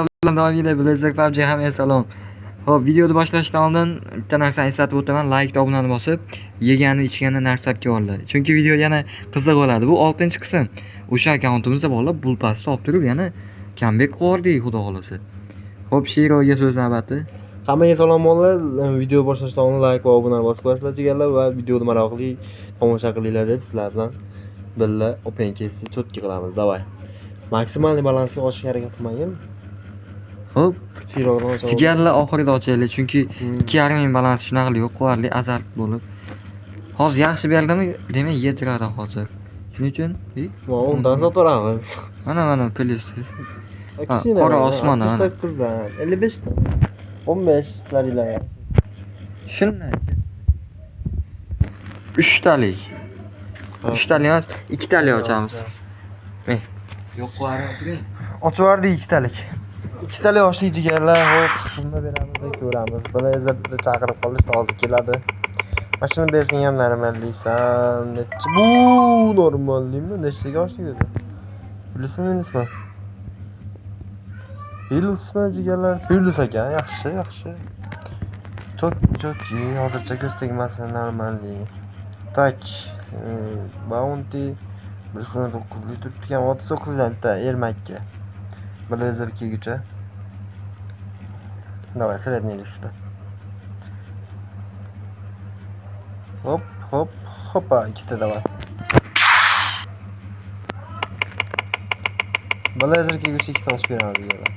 bilan davom etaylik. Blazer PUBG hammaga salom. Xo'p, videoni boshlashdan oldin bitta narsani eslatib o'taman. Like va obunani bosib, yegani ichgani narsabga olinglar. Chunki video yana qiziq bo'ladi. Bu 6-qism. O'sha akkauntimizda bog'lab, bul pastda olib turib, yana comeback qildik, xudo xolasa. Xo'p, Shiroga so'z navbati. Hammaga salom bo'ldi. Video boshlashdan oldin like va obunani bosib qo'yasizlar jigarlar va videoni maroqli tomosha qilinglar deb sizlar bilan birga open case cho'tki qilamiz. Davay. Maksimal balansga oshishga harakat qilmagin. Xo'p, Kichikroqdan ochamiz. jigarlar oxirida ochaylik, chunki 2,5 ming balans shunaqa yo'q, qo'rqarli azart bo'lib. Hozir yaxshi berdimi? Demak, yetiradi hozir. Shuning uchun, Va undan so'raymiz. mana plyus. Qora osmon, mana. 69dan 55 dan 15 larilar. Shunday. 3 talik. 3 talik emas, 2 talik ochamiz. Yo'q, qo'yarib Ochib yubordik 2 talik. 2 talik ochdik jigarlar. Xo'p, shunda beramiz va ko'ramiz. Blazerni chaqirib qolish hozir keladi. Mashina bersang ham normallaysan. Nechi bu normallaymi? Nechtaga ochdik o'zi? Plyusmi minusmi? Plyusmi jigarlar? Plyus ekan, yaxshi. Cho'tki, hozircha ko'z tegmasin normalli. Tak, bounty 1.9lik turibdi ham 39 dan bitta ermakka. Blazer kelgucha. Давай, средний лист. Hoppa, ikkita давай. Blazer kelgucha ikkita ochib beramiz deganlar.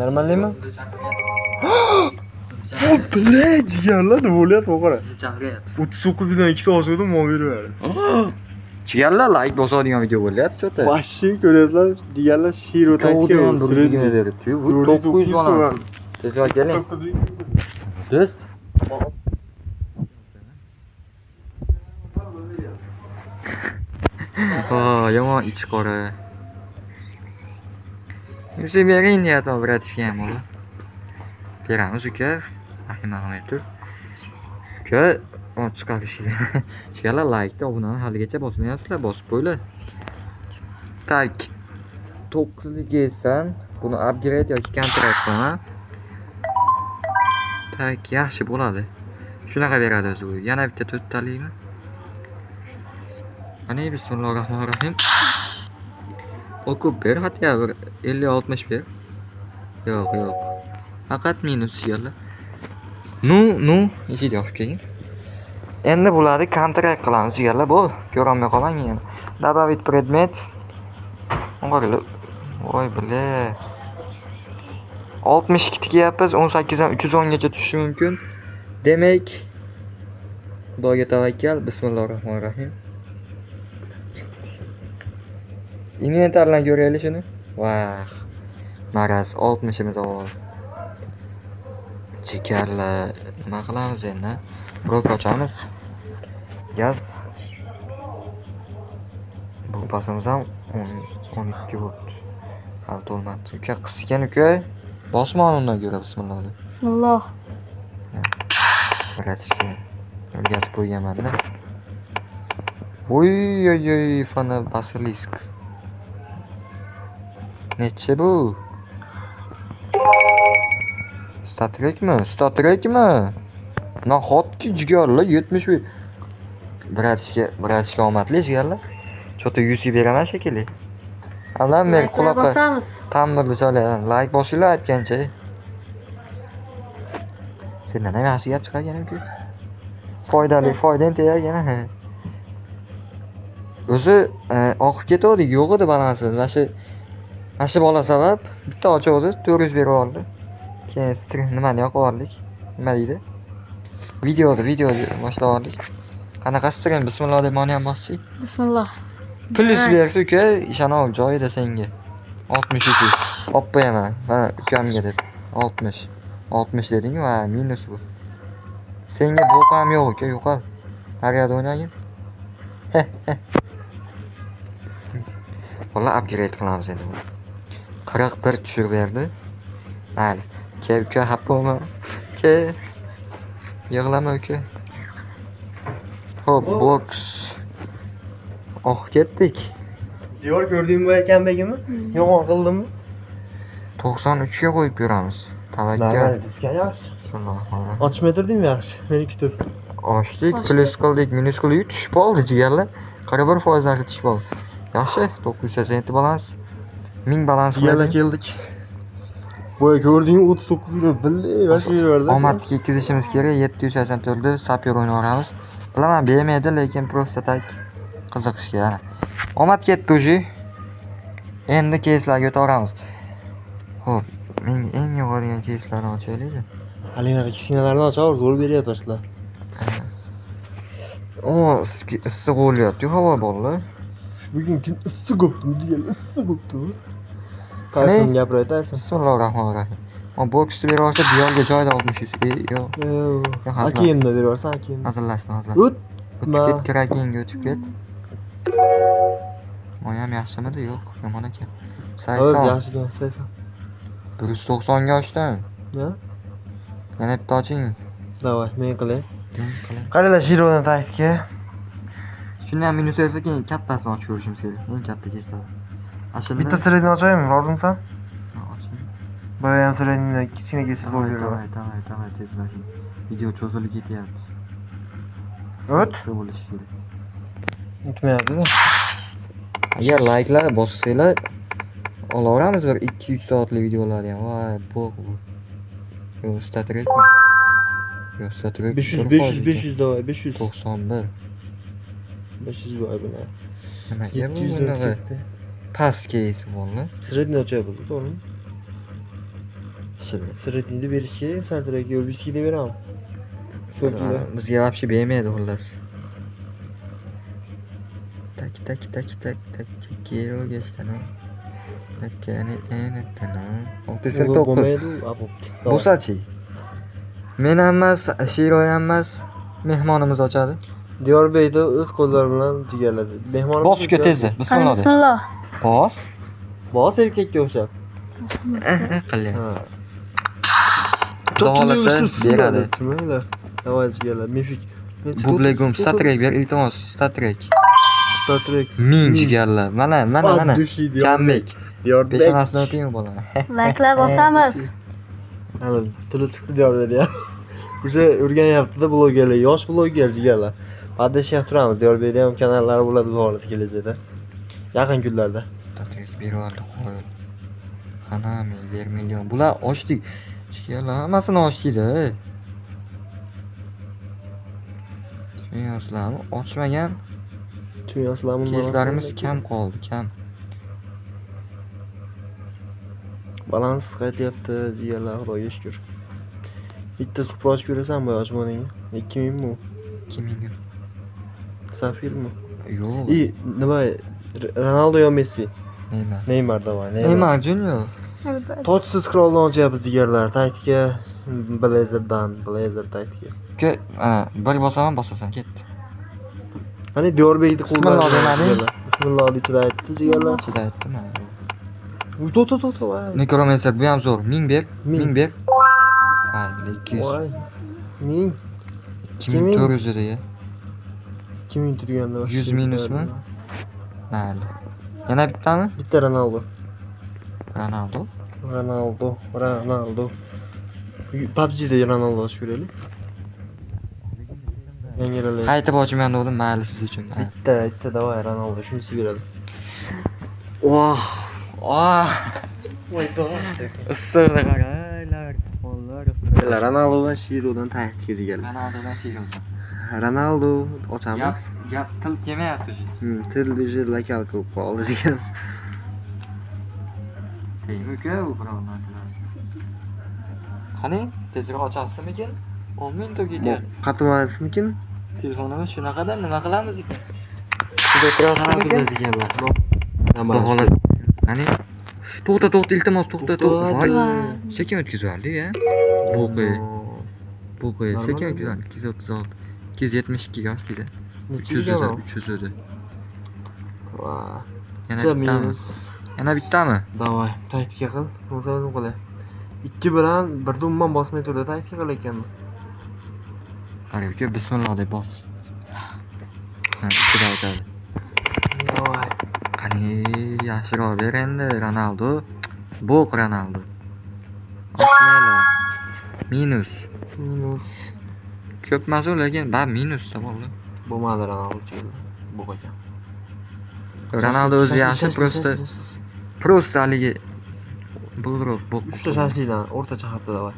Normalmi? Blej, jigarlar nima bo'lyapti qara. 39 dan ikkita ochdim, men berib. Jigarlar like bosadigan video bo'lyapti, cho'ta. Vashshi ko'rasizlar, jigarlar Shiro taytga beribdi. Bu 900 mana. Tezroq keling. Do'st. Yomon ichi qora. Yursa bering deyapti, bratishga ham bo'la. Beramiz uka. Rahmat tur. Uka, chiqarishga. Jigarlar like va obunani haligacha bosmayapsizlar, bosib qo'yinglar. Tak. 9lik esan, buni upgrade yoki kontrakt qilaman. Tak, yaxshi bo'ladi. Shunaqa beradi o'zi bu. Yana bitta 4 talikmi? Mana bismillahirrohmanirrohim. O'qib ber, hatya 50-60 ber. Yo'q. Faqat minus jigarlar. Nu, eshik yopib keling. Endi bularni kontrakt qilamiz jigarlar, bu ko'rolmay qolmang yana. Добавить предмет. Voy bile. 62 tikayapmiz, 18 dan 310 gacha tushishi mumkin. Demak, Xudoga tavakkal. Bismillahirrohmanirrohim. Inventardan ko'raylik shuni. Vah. Maraz 60imiz bor. Jigarlar, nima qilamiz endi? Blok ochamiz. Gaz. Bu pasimiz ham 12 volt. Hali to'lmadi. Uka qisgan uka. Bosma undan ko'ra bismillah. Bismillah. Birazga o'rgatib qo'yganman-da. Oy, fana basilisk. Necha bu? Statrekmi? Nahotki jigarlar 70. Birazga omadli jigarlar. Cho'ta 100 beraman shekilli. Alloh mer quloqqa bosamiz. ta'mirli so'layman. Like bosinglar aytgancha. Sendan ham yaxshi gap chiqargan-ku. Foydani tegaygan. O'zi oqib ketadi, yo'q edi balansi. Mana shu bola sabab bitta ochuvdi, 400 berib oldi. Keyin string nimani yoqib oldik. Nima deydi? Videoni boshlab oldik. Qanaqa string? Bismillah deb mani ham bosdik. Bismillah. Plyus bersa uka, ishonov joyida senga. 62. Olib qo'yaman. Mana ukamga deb. 60 deding-ku, ha, minus bu. Senga bu ham yo'q uka, yo'qol. Nariyada o'ynagin. Valla upgrade qilamiz endi. 41 tushirib berdi. Mayli. Uka, happami? Yig'lama uka. Xo'p, box. Ketdik. Diyor gördüğüm bu ekan begimi? Yomon qildimmi? 93 ga qo'yib beramiz. Tavakkal. Nima tutgan yaxshi. Bismillahirrohmanirrohim. Ochmay turdingmi yaxshi? Meni kutib. Ochdik, plus qildik, minus qildik, tushib qoldi jigarlar. 41% narsa tushib qoldi. Yaxshi, 980 balans. 1000 balans Jigarlar keldik. Boya ko'rdingmi 39 million billi vashi berdi. Omadga yetkazishimiz kerak. 784 da sapyor o'ynayveramiz. Bilaman, bermaydi, lekin просто tak qiziqishga. Omad ketdi uji. Endi keyslarga o'taveramiz. Xo'p, menga eng yoqadigan keyslarni ochaylik-da. Halinaga kichkinalarni ochaver, zo'r beryapti sizlar. O, issiq bo'lyapti, havo bolalar. Bugun kun issiq bo'pti, degan issiq bo'pti. Qaysin gapiray, Tayson. Bismillahirrohmanirrohim. O boksni beraversa, diyolga joyda 60 yo'q. Akiyimni beraversan, akiyimni. Hazillashdim. O'tma. O'tib ket, keraginga o'tib ket. Moyam yaxshimidi? Yo'q, yomon ekan. O'z 80. yaxshigan istaysan. 190 ga ochdim. Ha? Yana bitta oching. Davay, men qilay. Qiling. Qaranglar, Shirodan taytga. Shuni ham minus esa keyin kattasini ochib ko'rishimiz kerak. Eng katta keyslar. Ashunda Bitta sredni ochaymi? Rozimsan? oching. Boya ham sredni kichkina kesiz Давай, bo'lib давай, давай, давай, tezlashing. Video cho'zilib ketyapti. O't. Shu bo'lishi kerak. O'tmayapti-da. Agar like'lar bossanglar olaveramiz bir 2-3 soatlik videolarni ham. Voy, bu. Yo, statrekmi? Yo, statrek. 500 davay, 500. 91. 500 boy buni. Nimaga bu bunaqa past keys bo'ldi? Sredni ochyapmiz, to'g'rimi? Shida. Sredni berish kerak, sartarakga yo'lbiskiga beraman. So'klar. Bizga вообще bermaydi xullas. Tak. Kero geçtana. Takkani enetana. 69. Bo'sachi. Men ham emas, Shiro ham emas. Mehmonimiz ochadi. Diyorbekda o'z qo'llari bilan jigarladi. Mehmonimiz. Bos uka tezda. Bismillah. Bismillah. Bos. Bos erkakka o'xshab. Qilyapti. Ha. Xohlasa beradi. Mayli. Davay jigarlar, mifik. Bublegum statrek ber, iltimos, statrek. Statrek. 1000 jigarlar. Mana. Kambek. Diyorbek. Peshonasini o'ping bola. Like'lar bosamiz. Hali tili chiqdi Diyorbek ya. O'sha o'rganyapti-da blogerlar, yosh bloger jigarlar. Badashib turamiz. Diyorbekda ham kanallari bo'ladi xolos kelajakda. Yaqin kunlarda. Statrek berib qo'y. Qana 1 million. Bular ochdik. Jigarlar hammasini ochdikda. Tushunasizlarmi? Ochmagan Tunyoslarmi? keyslarimiz kam qoldi, kam. Balans qaytyapti jigarlar, xudoga shukr. Bitta supra ochib ko'rasanmi boya ochmoningga? 2000 mi? 2000 ga. Safirmi? Yo'q. Nima? Ronaldo yo Messi? Neymar. Neymar davay. Neymar Junior. Tochsiz scrollni ochyapmiz jigarlar. Taytga Blazer taytga. Uka, bir bosaman, bosasan, ketdi. Hani Diyorbekni qo'llari. Bismillah demadi. Bismillah ichida aytdi jigarlar. Ichida aytdim. To. Nekromancer bu ham zo'r. 1000 ber. 1000 1000 ber. Hay, 200. Voy. 1000. 2400 da ya. 2000 turganda. 100 minusmi? Mayli. Yana bittami? Bitta Ronaldo. Ronaldo. PUBG'da Ronaldo ochib ko'raylik. Yangilangan. Qaytib ochman dedim, mayli siz uchun. Bitta davay Ronaldo shunisi beradi. Voh. Voy issiqni qaranglar. Onlar. Ronaldodan Shirodan taytga jigarlar. Ronaldodan Shirodan. Ronaldo ochamiz. Gap til kelmayapti o'zi. Til уже lokal ko'p qoldi jigar. Uka, u biror narsa. Qani, tezroq ochasizmikin? 10 minut ketyapti. Qatmasmikin? Telefonimiz shunaqada nima qilamiz ekan? Sizga turasizmikin jigarlar? Xolos. Qani? To'xta, iltimos, to'xta. Voy. Sekin o'tkazoldik, a? Bo'qi, sekin o'tkazoldik. 236, 272 ga ostida. 300 edi. Va. Yana bittami? Davay, taytga qil. O'zim qilay. 2 bilan birda umuman bosmay turdi, taytga qil ekanman. Qani, uka, bismillah deb bos. Ha, ikkida o'tadi. Davay. Qani, yaxshiroq ber endi, Ronaldo. Bok Ronaldo. Ochmaylar. Minus. Minus. Ko'p emas-ku, lekin baribir minusda bo'ldi. Bo'lmadi Ronaldo chiqdi. Bo'g'agan. Ronaldo o'zi yaxshi, просто haligi bulroq bok. 3 ta shashlidan o'rtacha haftada bor.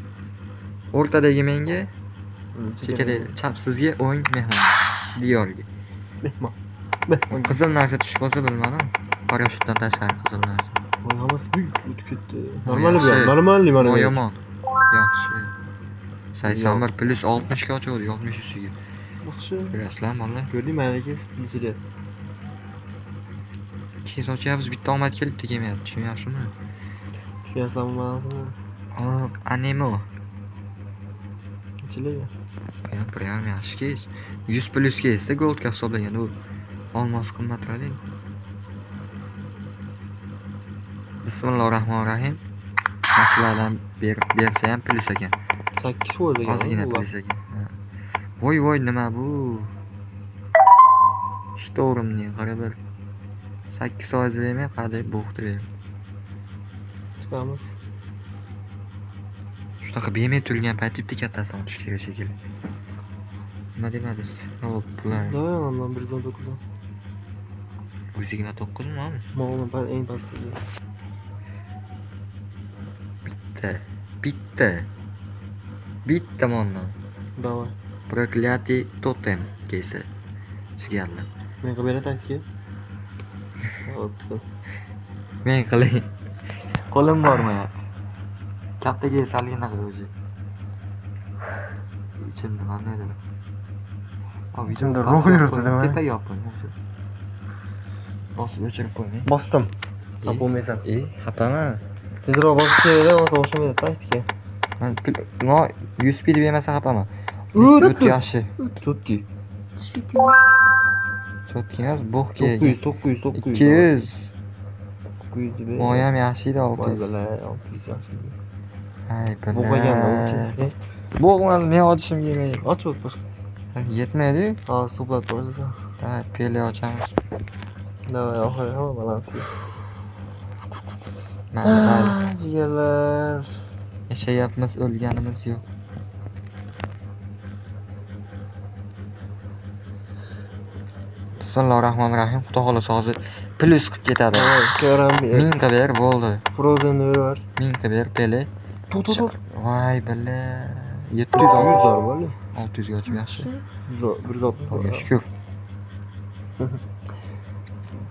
O'rtadagi menga, chekadagi chapsizga o'ng mehmon. Diyorga. Mehmon. Qizil narsa tushib qolsa bilmadim. Parashyutdan tashqari qizil narsa. Voy, hammasi o'tib ketdi. Normal Normal bu, normal mana. O yomon. Yaxshi. 81 plus 60 ga ochadi, 60 ustiga. Yaxshi. Bilasizlar, mollar. Ko'rdingmi, maniki spilsilar. Keyin sochyapmiz, bitta omad kelibdi kelmayapti, tushunyapsizmi? Tushunyapsizlarmi ma'nosini? Anemo. Ichilaga. Prям yaxshi keys. 100 plus keysda goldga hisoblagan u. Olmos qimmatrali. Bismillahirrohmanirrohim. Masaladan bersa ham plus ekan. 8 foiz ekan. Ozgina plus ekan. Voy, nima bu? Shto'rimni qara bir. 8 % vermay qaday bo'xtirib. Chiqamiz. Shunaqa bermay turgan payt bitta kattasini otish kerak shekilli. Nima demadingiz? Hop, bular. Davay ondan 119 dan. 129 mi? Ma'lum eng pastda. Bitta mondan. Davay. Проклятый totem keysa. Chiganlar. Men qilib beray taktika. O'tdi. Men qilay. Qo'lim bormayapti. Katta keysa alginaqa o'zi. İçimde qandaydir. İçimde ruh yuribdi dema. Tepa yoping. Bosib o'chirib qo'ymang. Bosdim. Xafa bo'lmaysan. Xafaman. Tezroq bosish kerak, o'zi o'xshamaydi taktika. Men 100 speed bermasa xafaman. O'tdi. Yaxshi. Chotki. Chotkinas bog'ga 900. 200. 900 be. Moyam yaxshi edi, Voy 600. bala, 600 yaxshi. Ay, bala. Bo'g'aganda o'tkazdi. Bo'g'madi, men ochishim kelmaydi. Och o't boshqa. Yetmaydi. Hozir to'plab ko'rsasan. Ha, pele ochamiz. Davay, oxiri ham balansi. Mayli. Jigarlar. Yashayapmiz, o'lganimiz yo'q. Bismillahirrohmanirrohim. Xudo xolasa hozir plus qilib ketadi. Ko'ram ber. 1000 ga ber, bo'ldi. Frozen ver. 1000 ga ber, pele. Tut. Voy bala. 100 700 dar bo'li. 600 ga ochib yaxshi. 160. Xudoga shukr.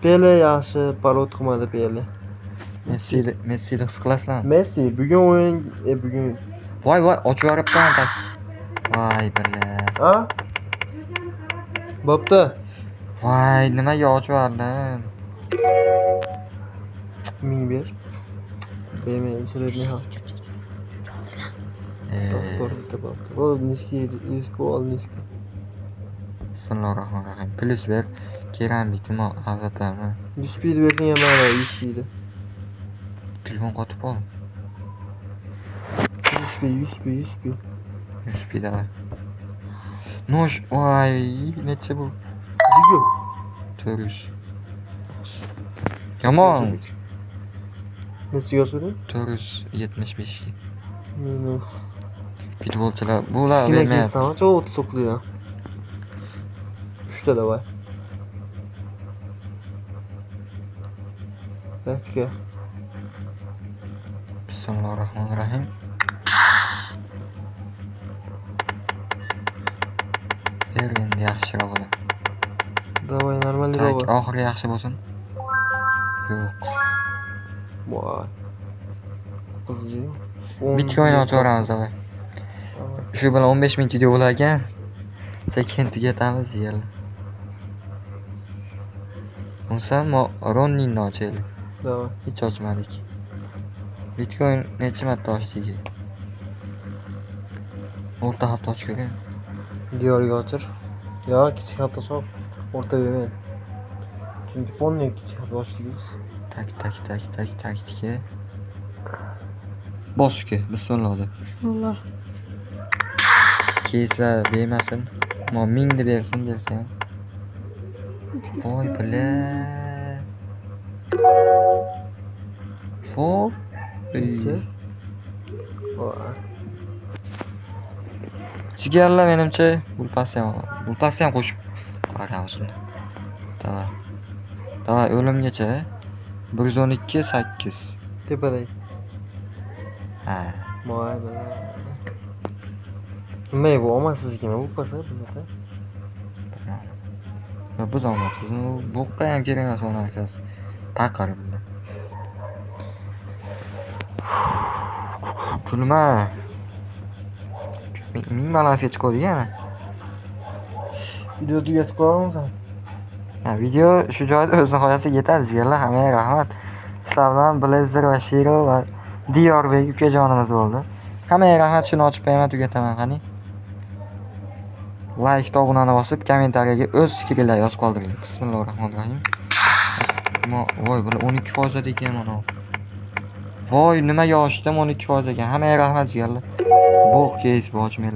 Pele yaxshi, parod qilmadi Pele. Messi'ni his qilasizlarmi? Messi bugun o'yin, bugun. Voy, ochib yuboribman. Voy bala. Ha? Bo'pti. Voy, nimaga ochib yubordim? 1000 ber. Bermay средний ham. O niski ol niski. Bismillahirrohmanirrohim. Plus ber. Keramikmi, avvatami? 100 speed bersang ham mana 100 speed. Telefon qotib qoldi. 100 speed. 100 speed var. Noş, vay, neçe bu? Digo. 400. Yaman. Neçe görsün? 475. Minus. Futbolcular bular Skine vermeyapti. kestim ama çok 39 lira. 3'te de var. Taktika. Bismillahirrahmanirrahim. Endi yaxshiroq bo'la. Davay normalroq. Tak, oxiri yaxshi bo'lsin. Yo'q. Voy. Qizli. Bitcoin ochib yuboramiz davay. Shu bilan 15 ming video bo'lar ekan. Sekin tugatamiz yil. Bo'lsam Ronninni ochaylik. Davay. Hech ochmadik. Bitcoin necha marta ochdik? O'rta hafta ochib ko'rgan. Diyorga ochir. Yo, kichik xato chop. O'rta bermang. Chunki polni kichik xato ochdingiz. Tak. Bos uka, bismillah de. Bismillah. Keysa bermasin. Mo 1000 deb bersin bersa ham. Voy bala. Fo. Necha? Voy. Jigarlar menimcha bulpasni ham qo'shib qo'yamiz unda. Davay. Davay o'limgacha. 112 8. Tepada. Ha. Voy bala. Nima bu omadsizlikmi bu pasa bunda? Yo, biz olmadsizmi? Boqqa ham kerak emas bu narsasi. Taqar bunda. Kulma. Ming balansga chiqadi yana. Video tugatib qo'yamiz. Ha, video shu joyda o'z nihoyasiga yetadi jigarlar. Hammaga rahmat. Sizlar bilan Blazer va Shiro va Diyorbek ukajonimiz bo'ldi. Hammaga rahmat. Shuni ochib qo'yaman, tugataman qani. Like, obunani bosib, kommentariyaga o'z fikringizni yozib qoldiring. Bismillahirrohmanirrohim. Voy, bular 12% ekan mana. Voy, nimaga ochdim 12% ekan. Hammaga rahmat jigarlar. Bog' keys bojmen.